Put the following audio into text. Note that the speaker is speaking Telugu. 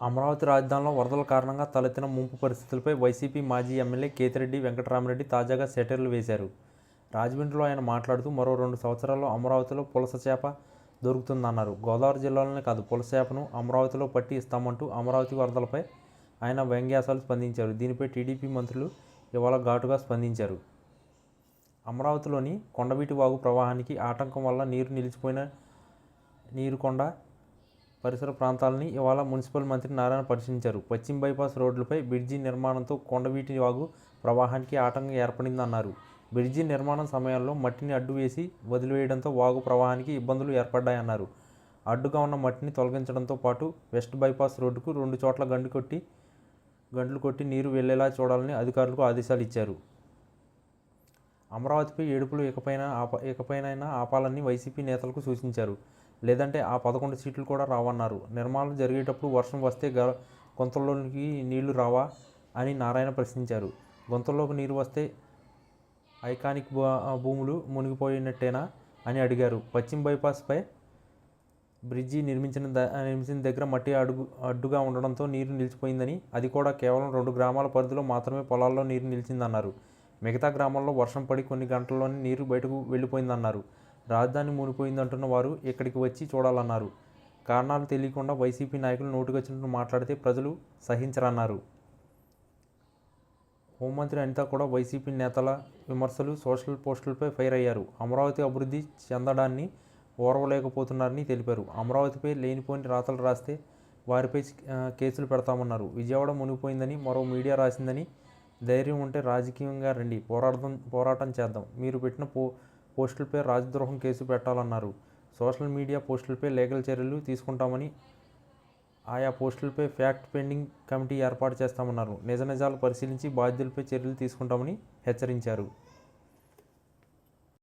అమరావతి రాజధానిలో వరదల కారణంగా తలెత్తిన ముంపు పరిస్థితులపై వైసీపీ మాజీ ఎమ్మెల్యే కేతిరెడ్డి వెంకటరామరెడ్డి తాజాగా సెటైర్లు వేశారు. రాజమండ్రిలో ఆయన మాట్లాడుతూ మరో 2 సంవత్సరాల్లో అమరావతిలో పులస చేప దొరుకుతుందన్నారు. గోదావరి జిల్లాలోనే కాదు పులస చేపను అమరావతిలో పట్టి ఇస్తామంటూ అమరావతి వరదలపై ఆయన వ్యంగ్యాసాలు స్పందించారు. దీనిపై టీడీపీ మంత్రులు ఇవాళ ఘాటుగా స్పందించారు. అమరావతిలోని కొండవీటి వాగు ప్రవాహానికి ఆటంకం వల్ల నిలిచిపోయిన నీరుకొండ పరిసర ప్రాంతాలని ఇవాళ మున్సిపల్ మంత్రి నారాయణ పరిశీలించారు. పశ్చిమ బైపాస్ రోడ్లపై బ్రిడ్జి నిర్మాణంతో కొండవీటి వాగు ప్రవాహానికి ఆటంకం ఏర్పడిందన్నారు. బ్రిడ్జి నిర్మాణం సమయంలో మట్టిని అడ్డు వేసి వదిలివేయడంతో వాగు ప్రవాహానికి ఇబ్బందులు ఏర్పడ్డాయన్నారు. అడ్డుగా ఉన్న మట్టిని తొలగించడంతో పాటు వెస్ట్ బైపాస్ రోడ్డుకు 2 చోట్ల గండ్లు కొట్టి నీరు వెళ్లేలా చూడాలని అధికారులకు ఆదేశాలు ఇచ్చారు. అమరావతిపై ఏడుపులు ఇకపైనైనా ఆపాలని వైసీపీ నేతలకు సూచించారు. లేదంటే ఆ 11 సీట్లు కూడా రావన్నారు. నిర్మాణాలు జరిగేటప్పుడు వర్షం వస్తే గుంతల్లోకి నీళ్లు రావా అని నారాయణ ప్రశ్నించారు. గుంతల్లోకి నీరు వస్తే ఐకానిక్ భూములు మునిగిపోయినట్టేనా అని అడిగారు. పశ్చిమ బైపాస్పై బ్రిడ్జి నిర్మించిన దగ్గర మట్టి అడ్డుగా ఉండడంతో నీరు నిలిచిపోయిందని, అది కూడా కేవలం 2 గ్రామాల పరిధిలో మాత్రమే పొలాల్లో నీరు నిలిచిందన్నారు. మిగతా గ్రామాల్లో వర్షం పడి కొన్ని గంటల్లోనే నీరు బయటకు వెళ్ళిపోయిందన్నారు. రాజధాని మునిగిపోయిందంటున్న వారు ఇక్కడికి వచ్చి చూడాలన్నారు. కారణాలు తెలియకుండా వైసీపీ నాయకులు నోటుకొచ్చినట్టు మాట్లాడితే ప్రజలు సహించరన్నారు. హోంమంత్రి అనిత కూడా వైసీపీ నేతల విమర్శలు, సోషల్ పోస్టులపై ఫైర్ అయ్యారు. అమరావతి అభివృద్ధి చెందడాన్ని ఓర్వలేకపోతున్నారని తెలిపారు. అమరావతిపై లేనిపోని రాతలు రాస్తే వారిపై కేసులు పెడతామన్నారు. విజయవాడ మునిగిపోయిందని మరో మీడియా రాసిందని, ధైర్యం ఉంటే రాజకీయంగా రండి, పోరాటం చేద్దాం, మీరు పెట్టిన పోస్టులపై రాజద్రోహం కేసు పెట్టాలన్నారు. సోషల్ మీడియా పోస్టులపై లీగల్ చర్యలు తీసుకుంటామని, ఆయా పోస్టులపై ఫ్యాక్ట్ ఫైండింగ్ కమిటీ ఏర్పాటు చేస్తామన్నారు. నిజాలు పరిశీలించి బాధ్యులపై చర్యలు తీసుకుంటామని హెచ్చరించారు.